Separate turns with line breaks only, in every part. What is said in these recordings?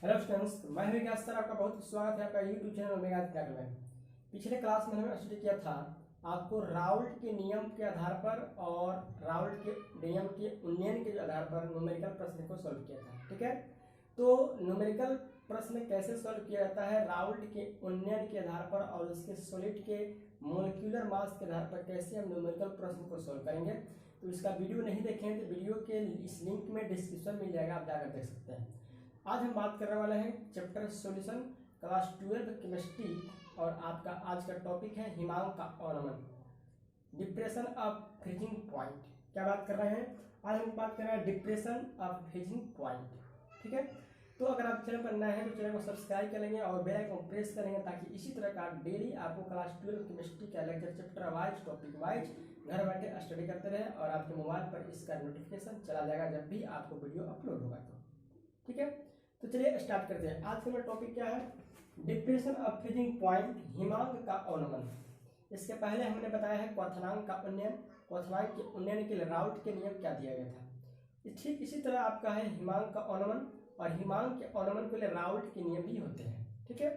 Hello students, मैं हूं विकास sir. आपका बहुत स्वागत है आपका यूट्यूब चैनल ओमेगा टेक में। पिछले क्लास में हमने स्टडी किया था आपको राउल्ट के नियम के आधार पर और राउल्ट के नियम के उन्नयन के आधार पर न्यूमेरिकल प्रश्न को सॉल्व किया था। ठीक है, तो न्यूमेरिकल प्रश्न कैसे सॉल्व किया जाता है राउल्ट के उन्नयन के आधार पर और उसके सॉलिड के मोलिक्यूलर मास के आधार पर कैसे हम न्यूमेरिकल प्रश्न को सॉल्व करेंगे। तो इसका वीडियो नहीं देखें तो वीडियो के इस लिंक में डिस्क्रिप्शन मिल जाएगा, आप जाकर देख सकते हैं। आज हम बात करने वाले हैं चैप्टर सॉल्यूशन क्लास 12 केमिस्ट्री और आपका आज का टॉपिक है हिमांक का ornament, depression of freezing point. क्या बात कर रहे हैं आज? हम बात कर रहे हैं डिप्रेशन ऑफ फ्रीजिंग पॉइंट। ठीक है, तो अगर आप चैनल पर नए हैं तो चैनल को सब्सक्राइब कर लेंगे और बेल आइकन प्रेस करेंगे ताकि इसी तरह का डेली आपको क्लास 12 केमिस्ट्री का lecture chapter wise topic wise घर बैठे स्टडी करते रहे और आपके मोबाइल पर इसका नोटिफिकेशन चला जाएगा जब भी आपको वीडियो अपलोड होगा। तो ठीक है, तो चलिए स्टार्ट करते हैं। आज का मेरा टॉपिक क्या है? डिप्रेशन ऑफ फ्रीजिंग पॉइंट, हिमांक का ऑर्नमेंट। इसके पहले हमने बताया है क्वथनांक का उन्नयन। क्वथनांक के उन्नयन के लिए राउल्ट के नियम क्या दिया गया था। ठीक इसी तरह आपका है हिमांक का ऑर्नमेंट और हिमांक के ऑर्नमेंट के लिए राउल्ट के नियम भी होते हैं। ठीक है,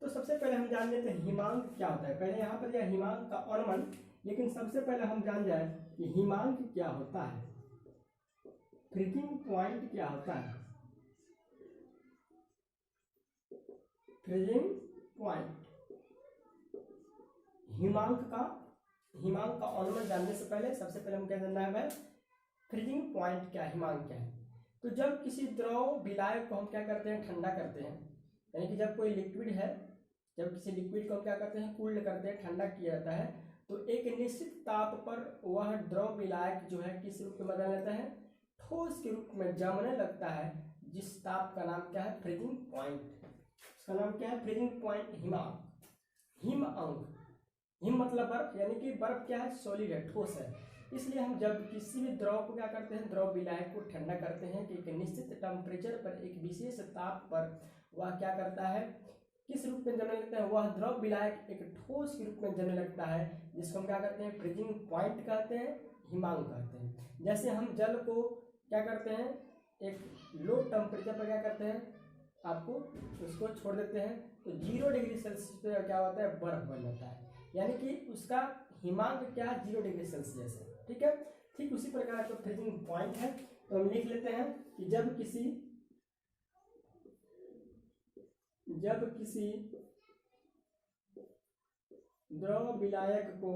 तो सबसे पहले हम जान लेते हैं हिमांक क्या होता है। पहले यहाँ पर दिया हिमांक का ऑर्नमेंट, लेकिन सबसे पहले हम जान जाए कि हिमांक क्या होता है, फ्रीजिंग पॉइंट क्या होता है। फ्रीजिंग पॉइंट हिमांक का ऑर्नमेंट जानने से पहले सबसे पहले हम क्या जानना है, फ्रीजिंग पॉइंट क्या है, हिमांक क्या है। तो जब किसी द्रव विलायक को हम क्या करते हैं, ठंडा करते हैं, यानी कि जब कोई लिक्विड है, जब किसी लिक्विड को हम क्या करते हैं, कूल्ड करते हैं, ठंडा किया जाता है, तो एक निश्चित ताप पर वह द्रव विलायक जो है किस रूप में बदल जाता है, ठोस के रूप में जमने लगता है, जिस ताप का नाम क्या है, फ्रीजिंग पॉइंट। इसका नाम क्या है, फ्रीजिंग पॉइंट हिमांक। हिम अंक, हिम मतलब बर्फ, यानी कि बर्फ क्या है, सॉलिड है, ठोस है। इसलिए हम जब किसी भी द्रव को क्या करते हैं, द्रव विलायक को ठंडा करते हैं कि एक निश्चित टेम्परेचर पर, एक विशेष ताप पर वह क्या करता है, किस रूप में जमने लगता है, वह द्रव विलायक एक ठोस के रूप में जमने लगता है, जिसको हम क्या कहते हैं, फ्रीजिंग पॉइंट कहते हैं, हिमांक कहते हैं। जैसे हम जल को क्या करते हैं, एक लो टेम्परेचर पर क्या करते हैं, आपको उसको छोड़ देते हैं तो 0 डिग्री सेल्सियस पे क्या होता है, बर्फ बन जाता है, यानी कि उसका हिमांक क्या है, 0 डिग्री सेल्सियस है। ठीक है, ठीक उसी प्रकार का फ्रीजिंग पॉइंट है। तो हम लिख लेते हैं कि जब किसी द्रव विलायक को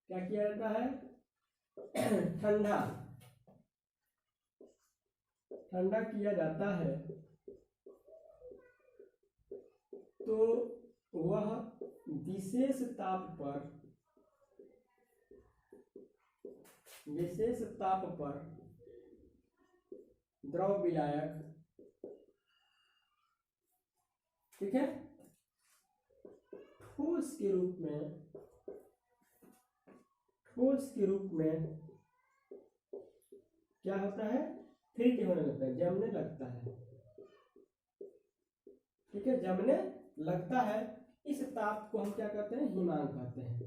क्या किया जाता है, ठंडा किया जाता है, तो वह विशेष ताप पर द्रव विलायक, ठीक है, ठोस के रूप में क्या होता है, फ्रीज होने लगता है, जमने लगता है। ठीक है, जमने लगता है। इस ताप को हम क्या कहते हैं, हिमांक कहते हैं।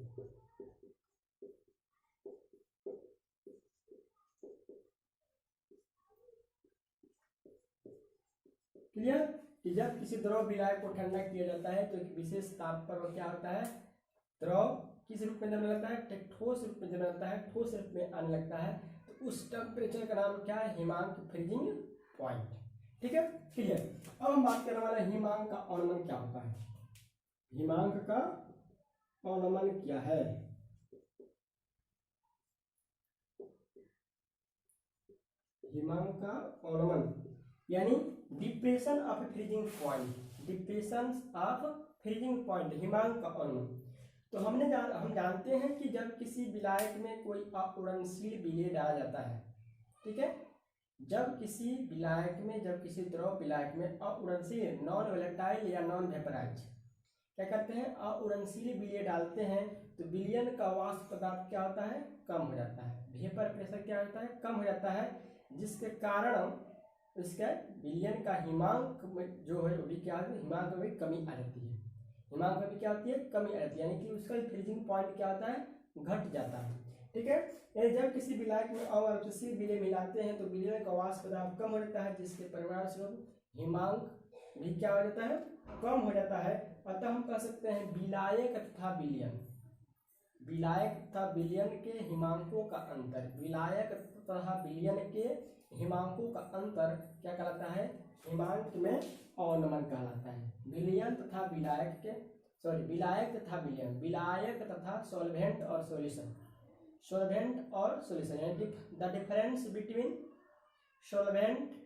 क्लियर? कि जब किसी द्रव विलायक को ठंडा किया जाता है तो एक विशेष ताप पर वो क्या होता है, द्रव किस रूप में जमने लगता है, ठोस रूप में जमने लगता है, ठोस रूप में आने लगता है, तो उस टेम्परेचर का नाम क्या है, हिमांक, फ्रीजिंग पॉइंट। ठीक है, क्लियर? अब हम बात करने वाले हैं हिमांक का ऑर्नमेंट क्या होता है। हिमांक का ऑर्नमेंट क्या है? हिमांक का ऑर्नमेंट यानी depression of freezing point, depression of freezing point, हिमांक का ऑर्नमेंट। तो हम जानते हैं कि जब किसी विलायक में कोई अउड़नशील विलेय डाला जाता है, ठीक है, जब किसी द्रव विलायक में अउड़नशील, नॉन वोलेटाइल या नॉन वेपराइज क्या करते हैं, अउड़नशील विलेय डालते हैं, तो विलयन का वाष्प पदार्थ क्या होता है, कम हो जाता है, वेपर प्रेशर क्या होता है, कम हो जाता है, जिसके कारण इसका विलयन का हिमांक में जो है वो भी क्या है, हिमांक में कमी आ जाती है। हिमांक में भी क्या होती है, कमी आ जाती है, यानी कि उसका फ्रीजिंग पॉइंट क्या होता है, घट जाता है। ठीक है। यानी जब किसी विलायक में अ और किसी विलय मिलाते हैं तो विलयन का वाष्प दाब कम हो जाता है, जिसके परिणाम स्वरूप हिमांक भी क्या हो जाता है, कम हो जाता है। अतः हम कह सकते हैं विलायक तथा विलयन, विलायक तथा विलयन के हिमांकों का अंतर, विलायक तथा विलयन के हिमांकों का अंतर क्या कहलाता है, हिमांक में अवनमन कहलाता है। विलयन तथा विलायक के विलायक तथा विलयन, विलायक तथा सॉल्वेंट और सॉल्यूशन, सॉल्वेंट और सॉल्यूशन यानी the difference between solvent,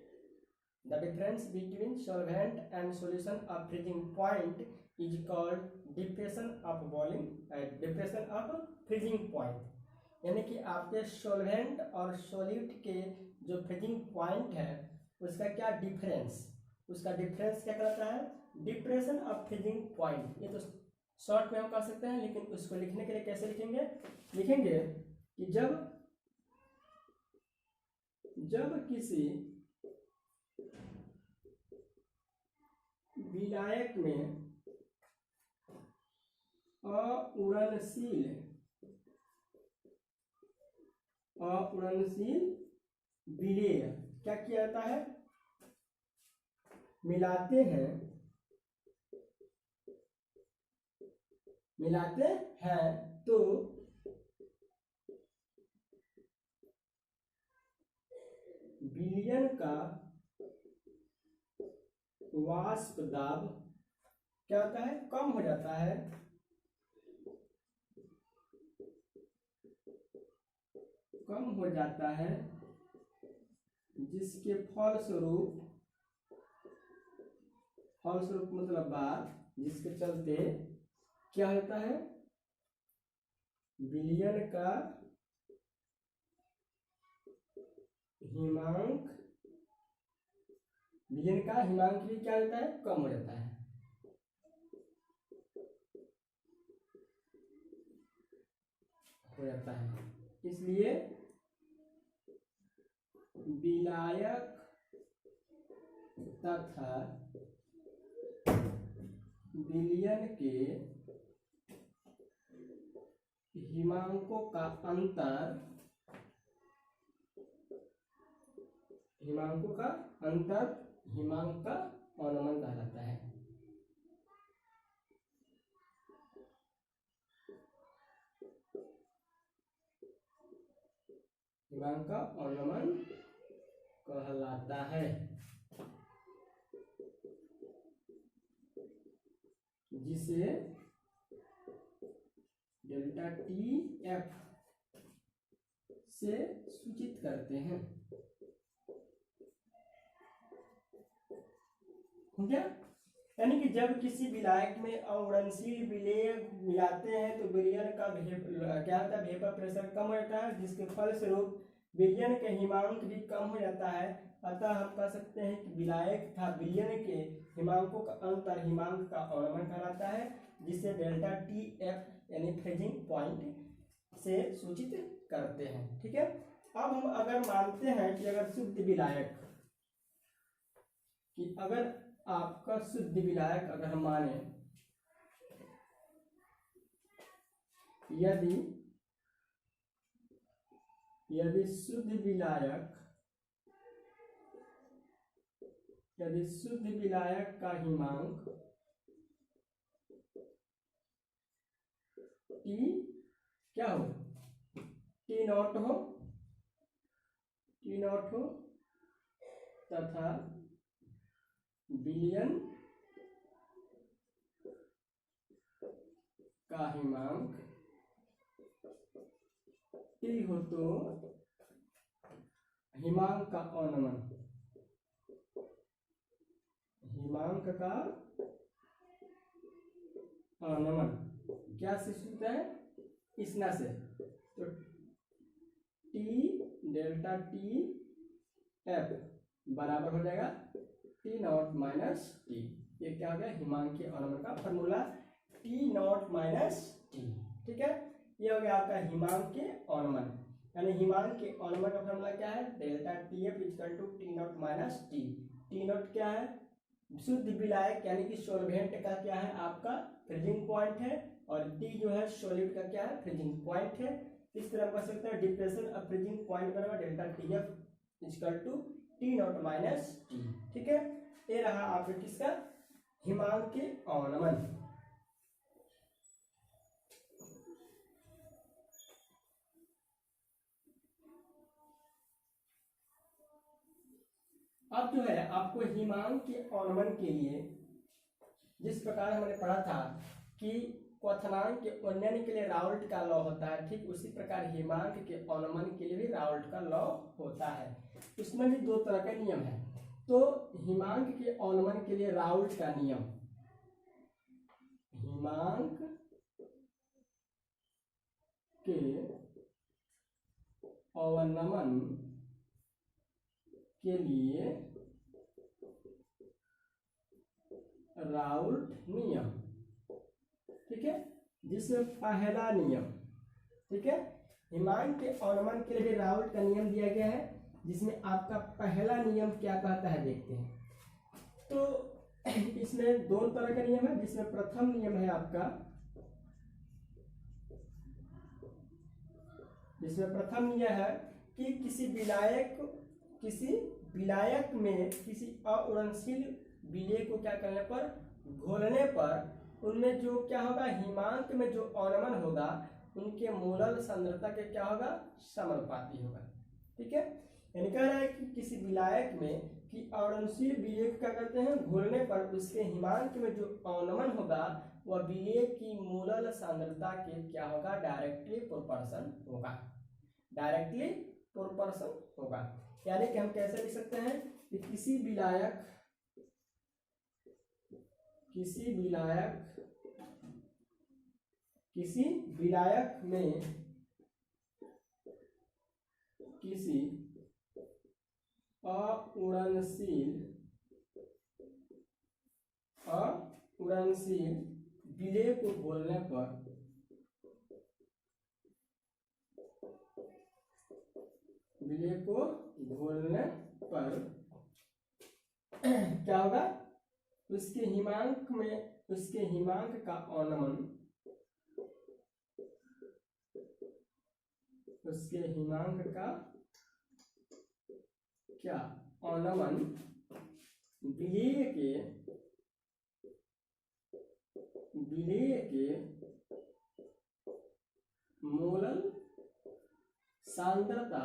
the difference between solvent and solution of freezing point is called depression of boiling, depression of freezing point। यानी कि आपके सॉल्वेंट और सॉल्यूट के जो फ्रीजिंग पॉइंट है उसका क्या डिफरेंस, उसका डिफरेंस क्या कहलाता है, डिप्रेशन ऑफ फ्रीजिंग पॉइंट। ये तो शॉर्ट में हम कह सकते हैं, लेकिन उसको लिखने के लिए कैसे लिखेंगे, लिखेंगे कि जब किसी विलायक में अउड़नशील विलेय क्या किया जाता है, मिलाते हैं तो विलयन का वाष्प दाब क्या होता है, कम हो जाता है, कम हो जाता है, जिसके फलस्वरूप मतलब बाद, जिसके चलते क्या होता है, विलयन का हिमांक, विलयन का हिमांक भी क्या होता है, कम हो जाता है। इसलिए विलायक तथा विलयन के हिमांकों का अंतर, हिमांक का अवनमन कहलाता है। हिमांक का अवनमन कहलाता है, जिसे डेल्टा टी एफ से सूचित करते हैं। ठीक है, यानी कि जब किसी विलायक में अउड़नशील विलेय मिलाते हैं तो विलयन का क्या होता है, वेपर प्रेशर कम हो जाता है, जिसके फलस्वरूप विलयन के हिमांक भी कम हो जाता है। अतः हम कह सकते हैं कि विलायक तथा विलयन के हिमांकों का अंतर हिमांक का अवनमन कहलाता है, जिसे डेल्टा टी एफ यानी फ्रीजिंग पॉइंट से सूचित करते हैं। ठीक है, अब हम अगर मानते हैं कि अगर शुद्ध विलायक, कि अगर आपका शुद्ध विलायक अगर हम माने, यदि शुद्ध विलायक का हिमांक टी क्या हो, टी नॉट हो तथा विलयन का हिमांक टी हो तो हिमांक का अवनमन, हिमांक का अवनमन क्या से सूचित है, इसना से, तो टी डेल्टा टी एफ बराबर हो जाएगा टी नॉट माइनस टी। ये क्या हो गया, हिमांक के अवनमन का formula T not minus T. ठीक है, ये हो गया आपका हिमांक के अवनमन, यानी हिमांक के अवनमन का फॉर्मूला क्या है, delta T F equal to T not minus T. T not क्या है, शुद्ध विलायक यानी कि सॉल्वेंट का क्या है, आपका फ्रीजिंग पॉइंट है, और टी जो है सॉल्यूट का क्या है, फ्रीजिंग पॉइंट है। इस तरह हम कह सकते हैं डिप्रेशन ऑफ फ्रीजिंग पॉइंट बराबर delta T F equal to T not minus T. ठीक है, ये रहा आपका किसका हिमांक के अवनमन। अब जो है आपको हिमांक के अवनमन के लिए जिस प्रकार हमने पढ़ा था कि क्वथनांक के उन्नयन के लिए राउल्ट का लॉ होता है, ठीक उसी प्रकार हिमांक के अवनमन के लिए भी राउल्ट का लॉ होता है। इसमें भी दो तरह के नियम है। तो हिमांक के अवनमन के लिए राउल्ट का नियम, हिमांक के अवनमन के लिए राउल्ट नियम, ठीक है, जिसमें पहला नियम, ठीक है, हिमांक के अवनमन के लिए राउल्ट का नियम दिया गया है, जिसमें आपका पहला नियम क्या कहता है देखते हैं। तो इसमें दो तरह का नियम है, जिसमें प्रथम नियम है आपका, जिसमें प्रथम नियम है कि किसी विलायक में किसी अउड़नशील विलेय को क्या करने पर, घोलने पर उनमें जो क्या होगा, हिमांक में जो अवनमन होगा उनके मोलल सांद्रता के क्या होगा, समानुपाती होगा। ठीक है, यानी कह रहा है कि किसी विलायक में कि अउड़नशील विलेय को क्या करते हैं, घोलने पर उसके हिमांक में जो अवनमन होगा वह विलेय की मोलल सांद्रता के क्या होगा, डायरेक्टली प्रोपोर्शन होगा, डायरेक्टली प्रोपोर्शन होगा। यानी कि हम कैसे लिख सकते हैं कि किसी विलायक में किसी अउड़नशील विलेय को घोलने पर क्या होगा, उसके हिमांक का अवनमन, उसके हिमांक का क्या अवनमन विलेय के मोलल सांद्रता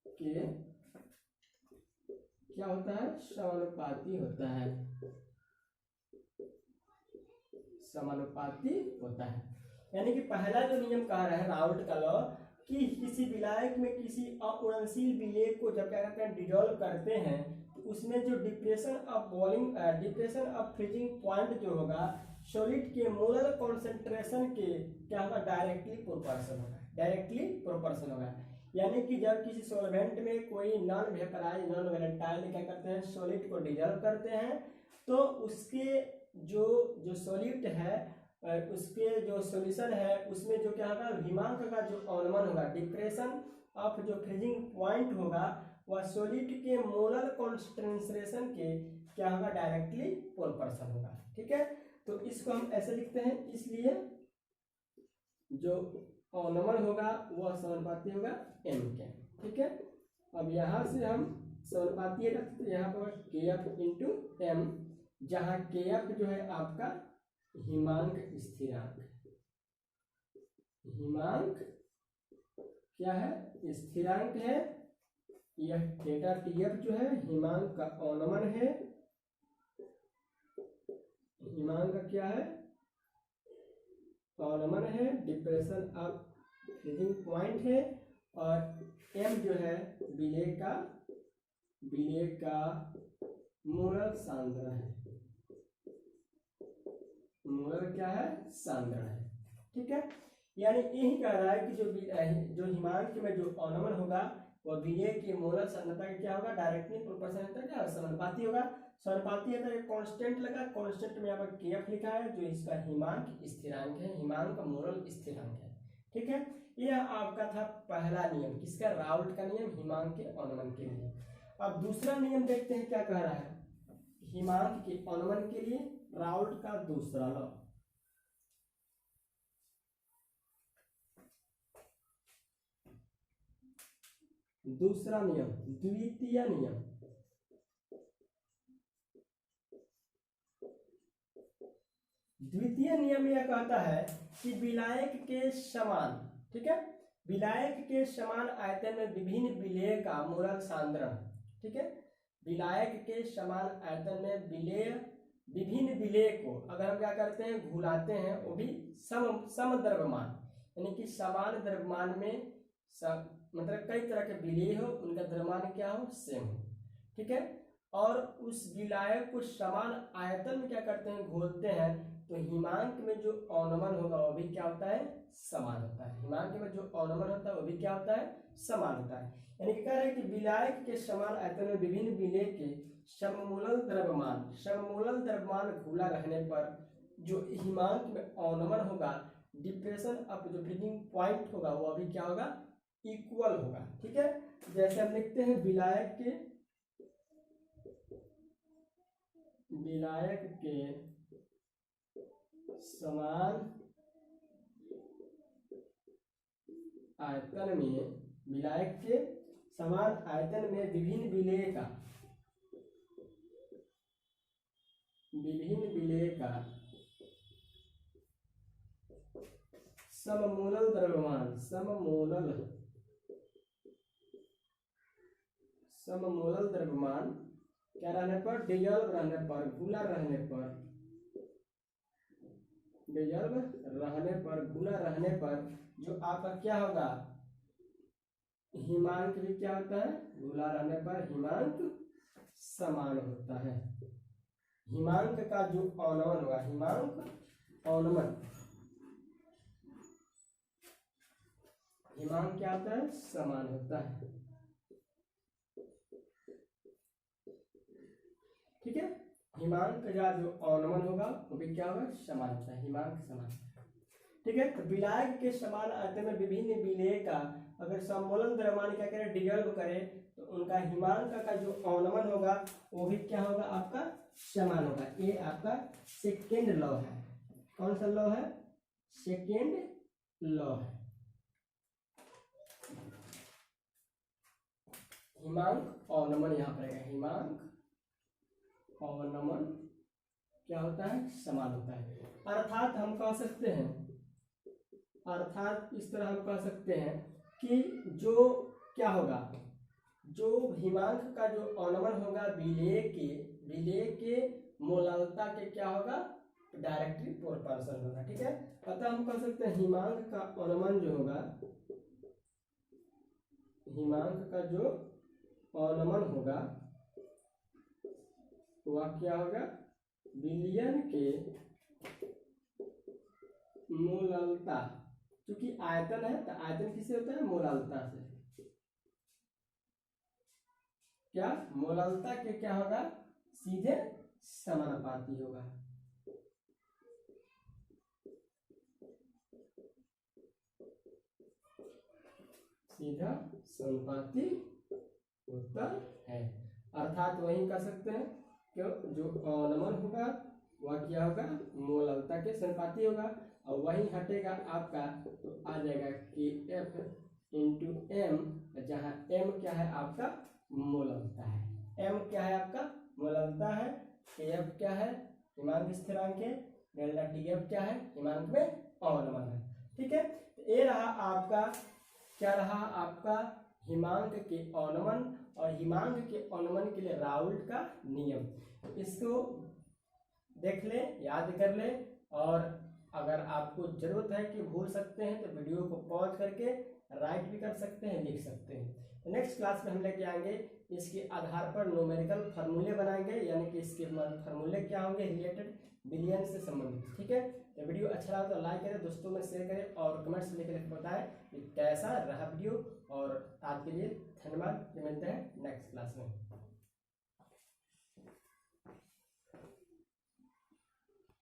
के क्या होता है, समानुपाती होता है, समानुपाती होता है। यानी कि पहला जो नियम कह रहा है राउल्ट का लॉ कि किसी विलायक में किसी अउड़नशील विलेय को जब क्या कहते हैं, डिजोल्व करते हैं, तो उसमें जो डिप्रेशन ऑफ फ्रीजिंग पॉइंट जो होगा सॉलिड के मोलर कॉन्सेंट्रेशन के क्या होगा, डायरेक्टली प्रोपोर्शनल होगा, डायरेक्टली प्रोपोर्शनल होगा। यानी कि जब किसी सॉल्वेंट में कोई नॉन वेपराइज नॉन वोलेटाइल क्या करते हैं, सॉलिड को डिजोल्व करते हैं, तो उसके जो सॉलिड है उसके जो सॉल्यूशन है उसमें जो क्या होगा, हिमांक का जो अवनमन होगा, डिप्रेशन ऑफ जो फ्रीजिंग पॉइंट होगा वह सॉलिड के मोलर कॉन्सेंट्रेशन के क्या होगा, डायरेक्टली प्रोपोर्शनल होगा। ठीक है, तो इसको हम ऐसे लिखते हैं, इसलिए जो अवनमन होगा वह समानुपाती होगा m के। ठीक है, अब यहाँ से हम समानुपाती रखते, यहाँ पर kf इंटू m, जहाँ kf जो है आपका हिमांक स्थिरांक, हिमांक क्या है, स्थिरांक है। यह थीटा टीएफ जो है हिमांक का अवनमन है, हिमांक का क्या है, अवनमन है, डिप्रेशन ऑफ फ्रीजिंग पॉइंट है, और m जो है विलेय का मोलर सांद्रण है, मोलर क्या है, सांद्रण है। ठीक है, यानी यही कह रहा है कि जो हिमांक में जो अवनमन होगा वह विलेय के मोलर सांद्रता का क्या होगा, डायरेक्टली प्रोपोर्शनल क्या समानुपाती होगा। समानुपाती है तो एक कांस्टेंट लगा, कांस्टेंट में यहाँ पर kf लिखा है जो इसका हिमांक स्थिरांक है, हिमांक का मोलर स्थिरांक है। ठीक है, यह आपका था पहला नियम, किसका, राउल्ट का नियम, हिमांक के अवनमन के लिए। अब दूसरा नियम देखते हैं क्या कह रहा है, हिमांक के अवनमन के लिए राउल्ट का दूसरा लॉ। दूसरा नियम, द्वितीय नियम। द्वितीय नियम यह कहता है कि विलायक के समान, ठीक है, विलायक के समान आयतन में विभिन्न विलेय का मूलक सांद्रण, ठीक है, विलायक के समान आयतन में विलेय, विभिन्न विलेय को अगर हम क्या करते हैं, घुलाते हैं, वो भी सम द्रव्यमान, यानी कि समान द्रव्यमान में मतलब कई तरह के विलेय हो, उनका द्रव्यमान क्या हो, सेम हो, ठीक है, और उस विलायक को समान आयतन में क्या करते हैं, घोलते हैं, तो हिमांक में जो अवनमन होगा वो भी क्या होता है, समान होता है। हिमांक में जो अवनमन होता है वो भी क्या होता है, समान होता है। यानी कि कह रहे हैं कि विलायक के समान आयतन में विभिन्न विलेय के सममूलल द्रव्यमान घुला रहने पर जो हिमांक में अवनमन होगा, डिप्रेशन ऑफ जो फ्रीजिंग पॉइंट होगा वो अभी क्या होगा, इक्वल होगा, ठीक है। जैसे हम लिखते हैं विलायक के समान आयतन में, विलायक के समान आयतन में विभिन्न विलेय का सममूलल द्रव्यमान क्या रहने पर, डिजॉल्व रहने पर, घुला रहने पर, जो आपका क्या होगा, हिमांक भी क्या होता है, घुला रहने पर हिमांक समान होता है। हिमांक का जो अवनमन होगा, हिमांक क्या होता है, समान होता है, ठीक है। हिमांक का जो अवनमन होगा वो भी क्या होगा, समान होता है, हिमांक समान, ठीक है। तो विलायक के समान आयतन में विभिन्न विलेय का अगर सममूलन द्रव्यमान क्या करे, डिजॉल्व करे, तो उनका हिमांक का जो अवनमन होगा वो भी क्या होगा, आपका समान होगा। ये आपका सेकेंड लॉ है। कौन सा लॉ है, सेकेंड लॉ है। हिमांक अवनमन यहाँ पर है, हिमांक अवनमन क्या होता है, समान होता है। अर्थात हम कह सकते हैं, अर्थात इस तरह हम कह सकते हैं कि जो क्या होगा, जो हिमांक का जो अवनमन होगा विलेय के मोलालता के क्या होगा, डायरेक्टली प्रोपोर्शनल होगा, ठीक है। अतः हम कह सकते हैं हिमांक का अवनमन जो होगा, हिमांक का जो अवनमन होगा वह क्या होगा, विलयन के मोलालता, क्योंकि आयतन है तो आयतन किससे होता है, मोलालता से, क्या मोलालता के क्या होगा, सीधे समानुपाती होगा, सीधा समानुपाती होता है। अर्थात वही कह सकते हैं क्यों, जो अवनमन होगा वह क्या होगा, मोलालता के समानुपाती होगा, और वही हटेगा आपका तो आ जाएगा कि F इंटू एम, जहाँ m क्या है आपका, मोलालता है, m क्या है आपका, मोलालता है, F क्या है, हिमांक स्थिरांक है, डेल्टा TF क्या है, हिमांक में अवनमन है, ठीक है। तो ये रहा आपका, क्या रहा आपका, हिमांक के अवनमन और हिमांक के अवनमन के लिए राउल्ट का नियम। इसको देख ले, याद कर ले, और अगर आपको जरूरत है कि भूल सकते हैं तो वीडियो को पॉज करके राइट भी कर सकते हैं, लिख सकते हैं। नेक्स्ट क्लास में हम लेके आएंगे इसके आधार पर न्यूमेरिकल फार्मूले बनाएंगे, यानी कि इसके फार्मूले क्या होंगे, रिलेटेड बिलियन से संबंधित, ठीक है। तो वीडियो अच्छा लगा तो लाइक करें, दोस्तों में शेयर करें, और कमेंट्स लेकर बताएं कि कैसा रहा वीडियो। और आज के लिए धन्यवाद, मिलते हैं नेक्स्ट क्लास में।